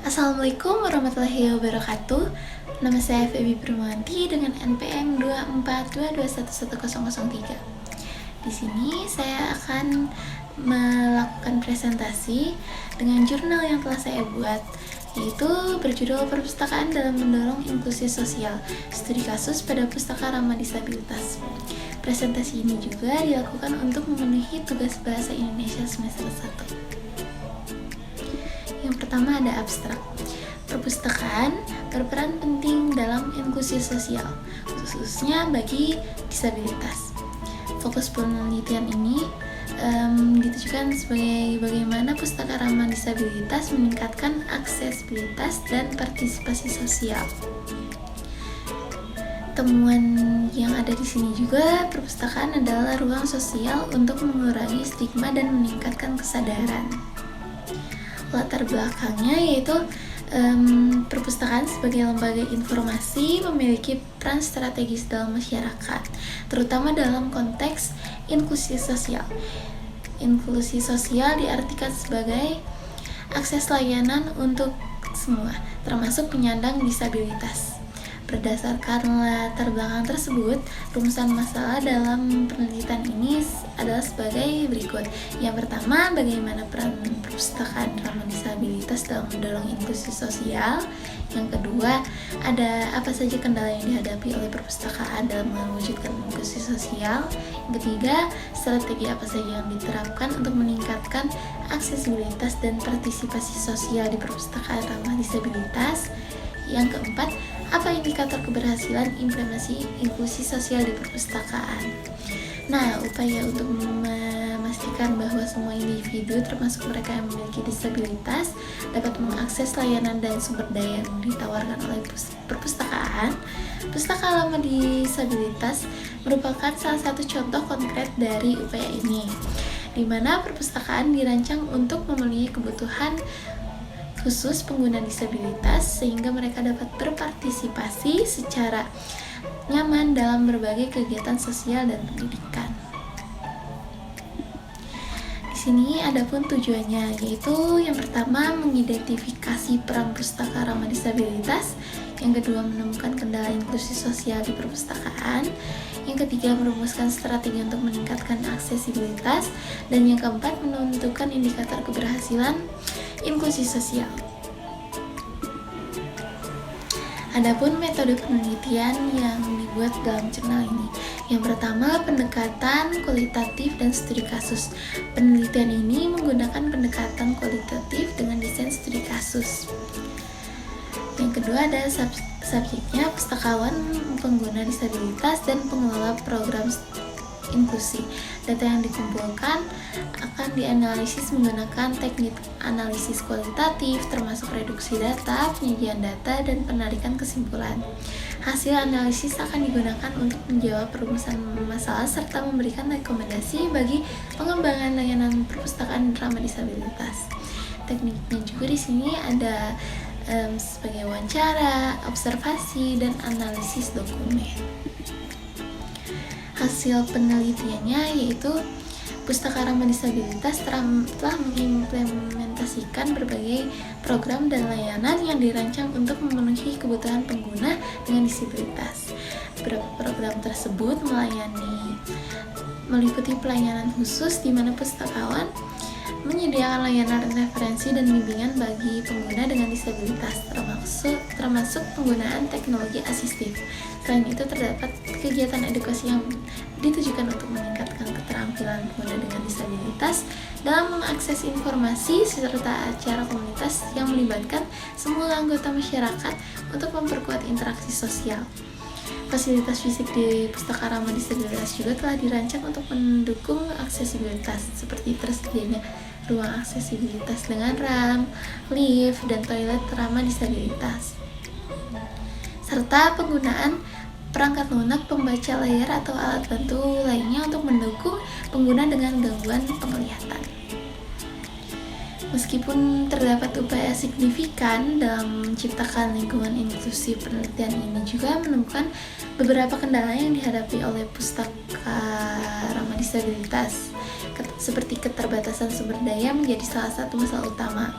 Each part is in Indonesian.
Assalamualaikum warahmatullahi wabarakatuh. Nama saya Feby Permanti dengan NPM 242211103. Di sini saya akan melakukan presentasi dengan jurnal yang telah saya buat, yaitu berjudul Perpustakaan dalam Mendorong Inklusi Sosial, Studi Kasus pada Pustaka Ramah Disabilitas. Presentasi ini juga dilakukan untuk memenuhi tugas bahasa Indonesia semester 1. Yang pertama ada abstrak. Perpustakaan berperan penting dalam inklusi sosial, khususnya bagi disabilitas. Fokus penelitian ini ditujukan sebagai bagaimana pustaka ramah disabilitas meningkatkan aksesibilitas dan partisipasi sosial. Temuan yang ada di sini juga, perpustakaan adalah ruang sosial untuk mengurangi stigma dan meningkatkan kesadaran. Latar belakangnya yaitu perpustakaan sebagai lembaga informasi memiliki peran strategis dalam masyarakat, terutama dalam konteks inklusi sosial. Inklusi sosial diartikan sebagai akses layanan untuk semua, termasuk penyandang disabilitas. Berdasarkan latar belakang tersebut, rumusan masalah dalam penelitian ini adalah sebagai berikut. Yang pertama, bagaimana peran perpustakaan ramah disabilitas dalam mendorong inklusi sosial. Yang kedua, ada apa saja kendala yang dihadapi oleh perpustakaan dalam mewujudkan inklusi sosial. Yang ketiga, strategi apa saja yang diterapkan untuk meningkatkan aksesibilitas dan partisipasi sosial di perpustakaan ramah disabilitas. Yang keempat, apa indikator keberhasilan implementasi inklusi sosial di perpustakaan? Nah, upaya untuk memastikan bahwa semua individu, termasuk mereka yang memiliki disabilitas, dapat mengakses layanan dan sumber daya yang ditawarkan oleh perpustakaan. Pustaka Ramah Disabilitas merupakan salah satu contoh konkret dari upaya ini, di mana perpustakaan dirancang untuk memenuhi kebutuhan khusus pengguna disabilitas sehingga mereka dapat berpartisipasi secara nyaman dalam berbagai kegiatan sosial dan pendidikan. Di sini adapun tujuannya, yaitu yang pertama mengidentifikasi peran pustaka ramah disabilitas, yang kedua menemukan kendala inklusi sosial di perpustakaan, yang ketiga merumuskan strategi untuk meningkatkan aksesibilitas, dan yang keempat menentukan indikator keberhasilan inklusi sosial. Adapun metode penelitian yang dibuat dalam jurnal ini, yang pertama pendekatan kualitatif dan studi kasus. Penelitian ini menggunakan pendekatan kualitatif dengan desain studi kasus. Yang kedua ada subjeknya pustakawan, pengguna disabilitas, dan pengelola program inklusi. Data yang dikumpulkan akan dianalisis menggunakan teknik analisis kualitatif, termasuk reduksi data, penyajian data, dan penarikan kesimpulan. Hasil analisis akan digunakan untuk menjawab perumusan masalah serta memberikan rekomendasi bagi pengembangan layanan perpustakaan ramah disabilitas. Tekniknya juga di sini ada sebagai wawancara, observasi, dan analisis dokumen. Hasil penelitiannya yaitu Pustaka Ramah Disabilitas telah mengimplementasikan berbagai program dan layanan yang dirancang untuk memenuhi kebutuhan pengguna dengan disabilitas. Beberapa program tersebut meliputi pelayanan khusus di mana pustakawan menyediakan layanan referensi dan bimbingan bagi pengguna dengan disabilitas, termasuk penggunaan teknologi asistif. Selain itu, terdapat kegiatan edukasi yang ditujukan untuk meningkatkan keterampilan pengguna dengan disabilitas dalam mengakses informasi serta acara komunitas yang melibatkan semua anggota masyarakat untuk memperkuat interaksi sosial. Fasilitas fisik di Pustaka Ramah Disabilitas juga telah dirancang untuk mendukung aksesibilitas, seperti tersedianya ruang aksesibilitas dengan ramp, lift, dan toilet ramah disabilitas, serta penggunaan perangkat lunak, pembaca layar, atau alat bantu lainnya untuk mendukung pengguna dengan gangguan penglihatan. Meskipun terdapat upaya signifikan dalam menciptakan lingkungan inklusif, penelitian ini juga menemukan beberapa kendala yang dihadapi oleh pustaka ramah disabilitas. seperti keterbatasan sumber daya menjadi salah satu masalah utama,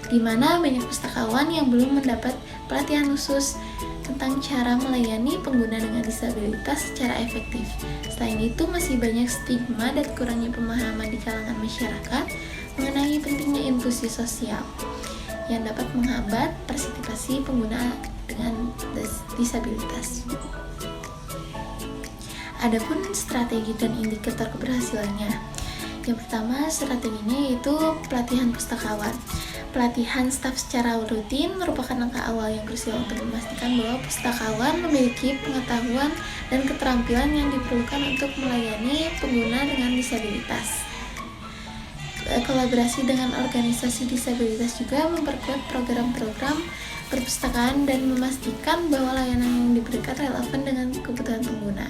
di mana banyak pustakawan yang belum mendapat pelatihan khusus tentang cara melayani pengguna dengan disabilitas secara efektif. Selain itu, masih banyak stigma dan kurangnya pemahaman di kalangan masyarakat mengenai pentingnya inklusi sosial yang dapat menghambat partisipasi pengguna dengan disabilitas. Adapun strategi dan indikator keberhasilannya. Yang pertama, strateginya yaitu pelatihan pustakawan. Pelatihan staf secara rutin merupakan langkah awal yang krusial untuk memastikan bahwa pustakawan memiliki pengetahuan dan keterampilan yang diperlukan untuk melayani pengguna dengan disabilitas. Kolaborasi dengan organisasi disabilitas juga memperkuat program-program perpustakaan dan memastikan bahwa layanan yang diberikan relevan dengan kebutuhan pengguna.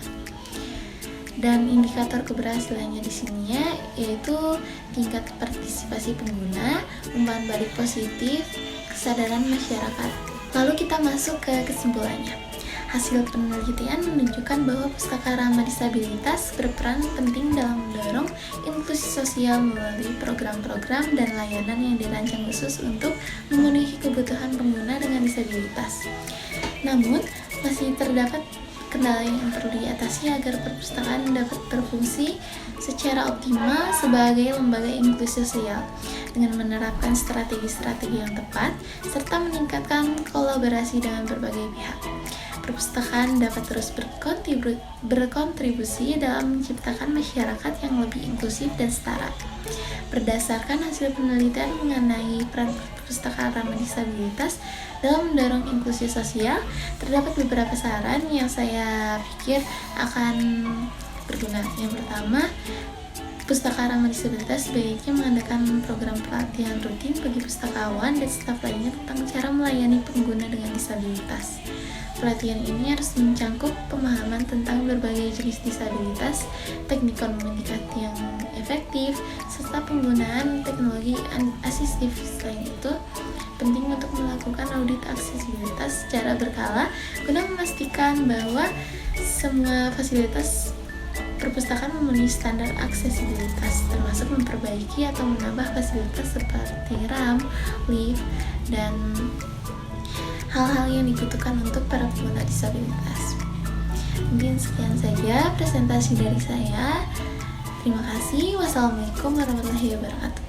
Dan indikator keberhasilannya di sini yaitu tingkat partisipasi pengguna, umpan balik positif, kesadaran masyarakat. Lalu kita masuk ke kesimpulannya. Hasil penelitian menunjukkan bahwa pustaka ramah disabilitas berperan penting dalam mendorong inklusi sosial melalui program-program dan layanan yang dirancang khusus untuk memenuhi kebutuhan pengguna dengan disabilitas. Namun, masih terdapat kendala yang perlu diatasi agar perpustakaan dapat berfungsi secara optimal sebagai lembaga inklusi sosial dengan menerapkan strategi-strategi yang tepat serta meningkatkan kolaborasi dengan berbagai pihak. Perpustakaan dapat terus berkontribusi dalam menciptakan masyarakat yang lebih inklusif dan setara. Berdasarkan hasil penelitian mengenai peran perpustakaan ramah disabilitas dalam mendorong inklusi sosial, terdapat beberapa saran yang saya pikir akan berguna. Yang pertama, pustaka ramah disabilitas sebaiknya mengadakan program pelatihan rutin bagi pustakawan dan staf lainnya tentang cara melayani pengguna dengan disabilitas. Pelatihan ini harus mencangkup pemahaman tentang berbagai jenis disabilitas, teknik komunikasi yang efektif, serta penggunaan teknologi asistif. Selain itu, penting untuk melakukan audit aksesibilitas secara berkala guna memastikan bahwa semua fasilitas perpustakaan memenuhi standar aksesibilitas, termasuk memperbaiki atau menambah fasilitas seperti ramp, lift, dan hal-hal yang dibutuhkan untuk para pengguna disabilitas. Mungkin sekian saja presentasi dari saya. Terima kasih. Wassalamualaikum warahmatullahi wabarakatuh.